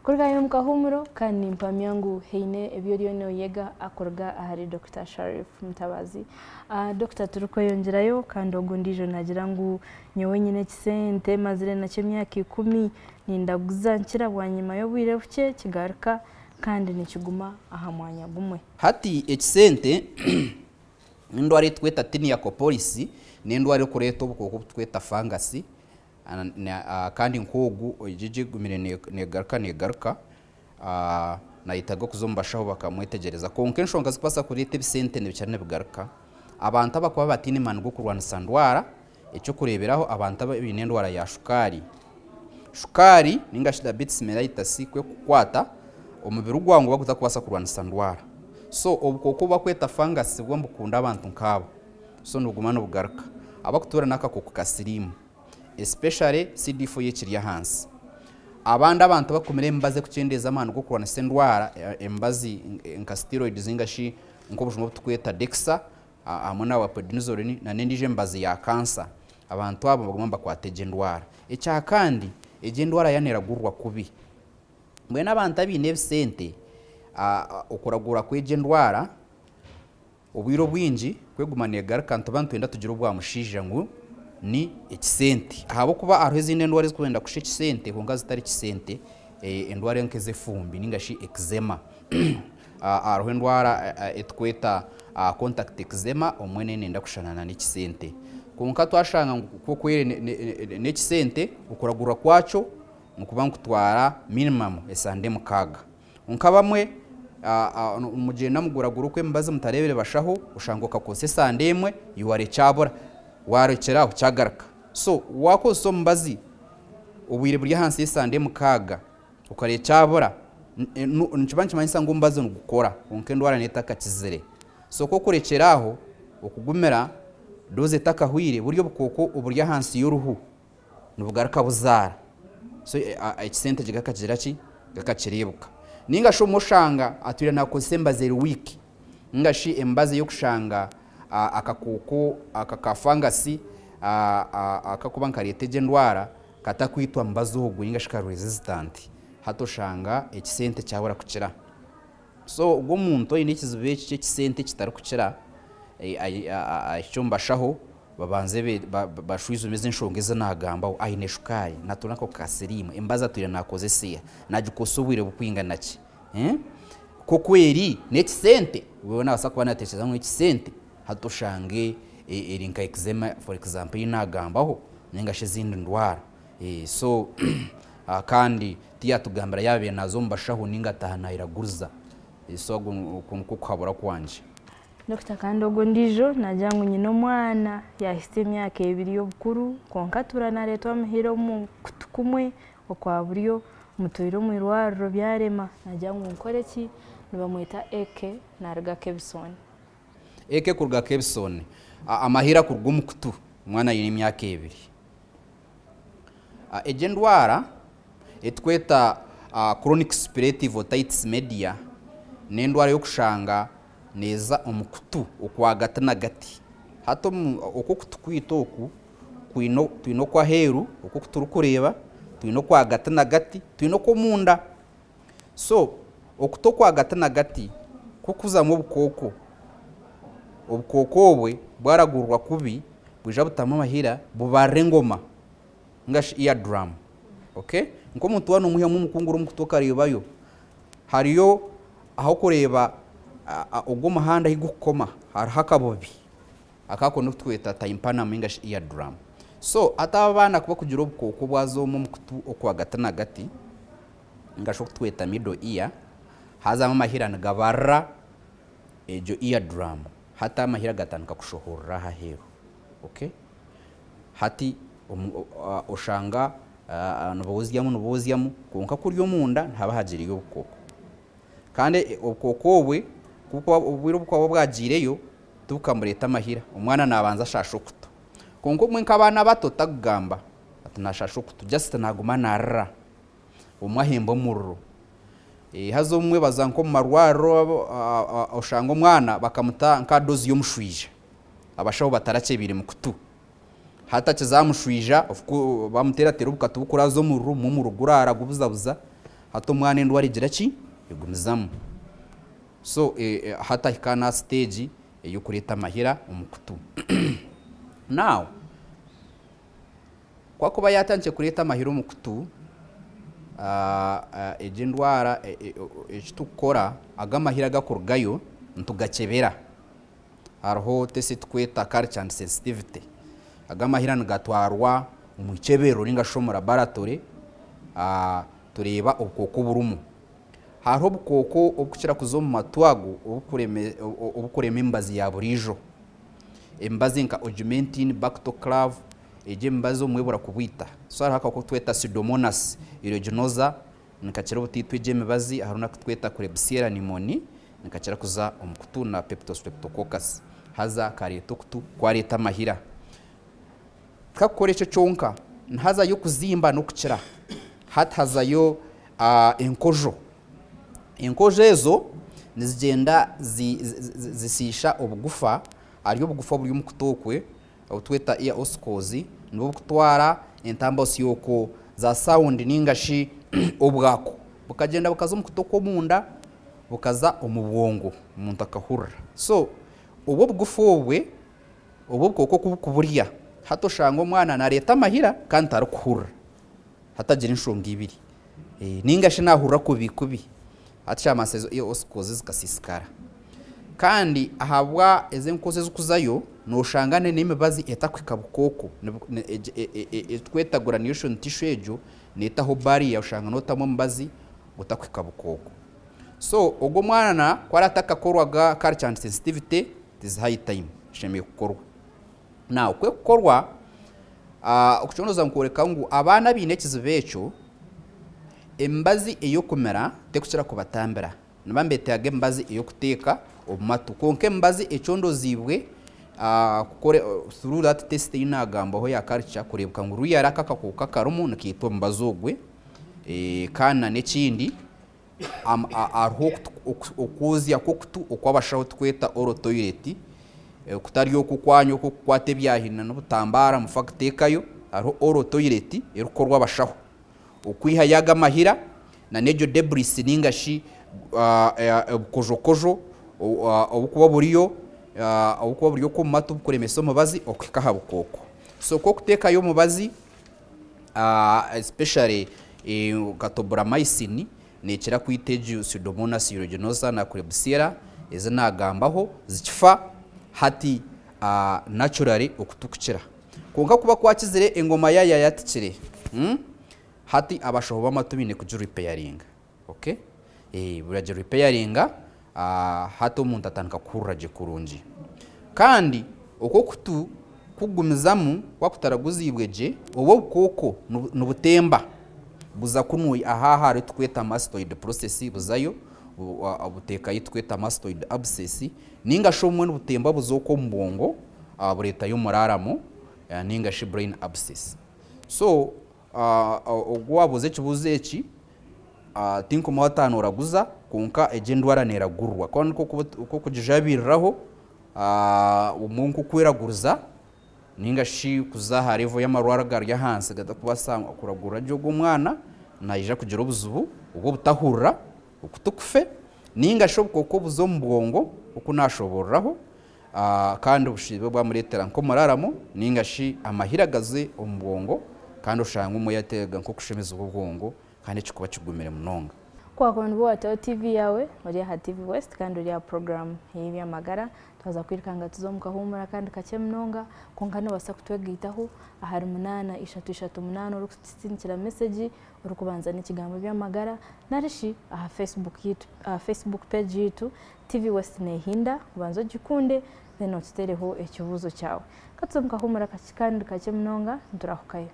Kurgayo mukahumuro kandi mpamya yangu heine ebyoriyo no yega akorga ahari Dr. Sharif Mutabazi. Dr. Turuko yongerayo kandi ogundijo nagira ngo nyowe nyine kisente mazire na myaka 10 nindaguza nkira bwanyuma yo bwire buke kigaruka kandi nikiguma aha mwanya gumwe. Hati ekisente ndwari tweta tini ya kopolisi n'indwari kureto bukoko tweta fangasi kandi nkogu ojije gumire negaruka nayitaga kuzombashaho bakamwetegereza konke nshonga zipasa kurete bisente n'ibicane bigaruka abantu abakuba batini man go kurwana sandwara icyo kureberaho abantu abine ndwara ya shukari ningashida bits mellitus kwe kukwata umubiri ugwango bakuza kubasa kurwana sandwara so obukoko bakweta fangasi bwo mbukunda abantu nkabo so ndugumana bugaruka abakutura nakakoko kasirimu especially CD4 yekiri hansi abandi abantu bakomere mbaze kucendeza amana go kurwana sendwara embazi nka steroids zingashi nko bujumwe tukweta dexa amona wa prednisolone na nendije mbazi ya cancer abantu abo bagomba kwateje ndwara ecya kandi eje ndwara yaneragurwa kubi mwe n'abantu abine bisente okuragura kweje ndwara ubwiro bwinji kwegumane garkanto bantu enda tugira ubwa mushija ngo ni ekisente habo kuba arwezine ndwara zikwenda kushe ekisente kunga zitari ekisente endwara nkeze fumbi ningashi eczema arwe ndwara etkweta contact eczema omwene nenda kushanana n'ekisente kunka twashanga ko kwere n'ekisente ukuragura kwacho nukuba nkutwara minimum esande mukaga unka bamwe umugenda muguragura ukwe mbaze mutarebere bashaho ushangoka kose sande emwe yuware cyabora warekeraho cyagaruka so wakoso mbazi ubwire buri hansi y'isande mukaga ukare cyabora nchibanchi manyisa ngo mbaze ngukora unke ndwara netaka kizere so ko kurekeraho ukugumera doze takahwire buryo bukoko uburya hansi y'uruhu nubugaruka buzara so ekisente gigakagera ki gakakirebuka ninga sho mushanga atwira nakose mbaze wiki ngashi embaze yo kushanga akakoko akakafangasi akakuba nkarieteje ndwara katakwitwa mbazogo ingashika resistant hatoshanga ekisente cyabura kukira so ubwo muntu inikizibe ekisente kitari kukira icyo mbashaho babanze bashwizo meze nshongeze nagamba ayine shukari natunako kasirimu embaza tuya nakoze siya najikosobwire bukwinga naki ko kweri n'ekisente wewe nabasakwa natesheza nk'ekisente hatoshange erinka eczema for example inagambaho ningashe zindi ndwara so kandi tiya tugambira yabe nazo mbashaho ningatahana iraguruza so kunko kwabura kwanje Dr. Kandogo ndijo najyangu nyino mwana yahise imyaka 2 y'obukuru konka turana leto amhiro mu kutukumwe okwaburiyo mutoiro mu irwaro byarema najyangu nkoreki nibamwita Eke narga Kebson Eke kurga Kebson amahira kurgumukutu mwana yini myaka 2 eje ndwara etweta chronic suppurative otitis media n'endwara yo kushanga neza omukutu okwagata na gati hato okukutu kwitoku twino kwa heru okukutu rukureba twino kwagata na gati twino ko munda so okuto kwagata na gati kukuza mu obukoko bwe bwaragurwa kubi bwija butama mahira bubare ngoma ngashi eardrum okay nko muntu wano muhiya mu mukunguru mukutoka rebayo hariyo aho kureba ubwo mahanda higukoma harahakabobi akako nutweta taimpana mingashi eardrum so atabana kuba kugira ubukoko bwazo mu mukutu okwagata na gati ngasho kutweta middle ear haza amahira ngabara ejo eardrum hata amahira gatanuka kushohora hahero okay hati oshanga nubozyamu konka kuryo munda ntaba hagiriye ubukoko kandi ubukoko bwe kuko ubwiro bwabo bwagireyo tukamureta amahira umwana nabanza shashukuto konko mwe nkabana bato tagamba atunashashukuto just naguma narra umwahembo murro hazo mwe bazanko marwaro oshango mwana bakamuta nka dozi yo mushwija abashaho batarace biri mu kutu hata kizamushwija bamutera tera ubukatu bukurazo mu rugurara gubuzabuza hato mwana endwara igira ki igumizamu. So hata hikana stage yo kureta amahira omukutu. Now kwa kuba yatangiye kureta amahira omukutu ejendwara ekitukora agamahira gakorgayo ntugakebera. Hariho tese tukweta culture and sensitivity. Agamahira nigatwarwa mu kebero ninga shomo laboratory tureba ubukoko burumu. Hariho ubukoko obukira kuzo mu matwago obukurema embazi ya burijo. Embazi nka augmentin bactoclave eje mbazo mwebura kubwita. So haka ko tweta Pseudomonas aeruginosa nikakira butitwe je mibazi haruna tweta Klebsiella pneumoniae nikakira kuza omukutu na Streptococcus haza kareto kutu kwareta mahira. Kakoresha chonka haza yo kuzimba no kukira haza yo enkojo. Enkojo ezo nizigenda zisisha obugufa ariyo bugufa buri mukutokwe utweta ear oscles nibo kutwara entamba osiyoko za sound ningashi obwako bukagenda bukaza mukutoko munda bukaza omubwongo umuntu akahura. So ubo bugufa obwe ubo bukoko kuburiya hato shango mwana nareta mahira kandi arakuhura hatagira inshonga ibiri ningashi nahura kubikubi atisha amasezo ear oscles zikasisikara. Kandi ahabwa ezenkoze zukuzayo no shangane n'imibazi etakwika bukoko tweta granulation tissue ejo netaho bari ya ushanga notamo mbazi utakwika bukoko. So ogo mwana kwarataka korwaga culture and sensitivity this high time sheme kukorwa. Now kwe kukorwa okuchonoza nkoreka ngo abana binekize becho embazi eyo kumera tekukira kubatambira nibambete yage embazi eyo kuteka omatu konke mbazi echondo zibwe kukore through that test inagamba ho ya culture kurebka nguru yaraka kakuka karumu nakito mbazogwe kana nekindi arho okuzya kokutu okwabashaho tweta oral toilet kutari yo kukwanyo kukwate byahina no butambara mufakitekayo arho oral toilet erukorwa bashaho okwiha yaga mahira na nejo debris ningashi obukojokojo obukuba buriyo ko matu bukuremesa mubazi okikaha bukoko. So ko kutekayo mubazi especially catobramycin nekira kwiteje Pseudomonas aeruginosa na Klebsiella ezinagambaho zikifa hati naturally okutukira konka kuba kwakizire engoma yaya yatikire hati abashoho bamatubine kuju repairing. Okay buraje repairing hato umuntu atanka kurraje kurunji kandi uko kutu kugumizamu wakutaraguzibweje obo bukoko nubutemba buza kunwe ahahari tweta mastoid process buzayo abuteka yitweta mastoid abscess ninga shomwe nubutemba buzoko mbongo bureta yo muraramo ninga shi brain abscess. So ogwabuze kibuzeeki tinko mwatano uraguza konka ejendwara neragurwa kandi ko kujabiriraho umuntu kweraguruza ninga shi kuzaha revo y'amarwara garya hanse gada kubasanga kuragura jogo umwana nayija kugira obuzubu ubwo butahurra ukutukufe ninga shobko ko buzo mbongo uko nashoborraho kandi ubushibe bwa muretera nko mararamo ninga shi amahiragaze ombongo kandi ushanga umuyatega nko kushemeza ubwongo kandi kikuba kigumire munonga. Kwa konbo wa TV yawe uri ha TV West kandi uri ya program hibi amagara twaza kwirikanga tuzomukahumura kandi kacemnonga konkane basa kutwegitaho ahari 838 uri kutsindikira message uri kubanza n'ikigambo by'amagara narishi aha Facebook page yitu TV West nehinda ubanzo gikunde then utereho ekibuzo cyawe katsomukahumura kandi kacemnonga nturahukayo.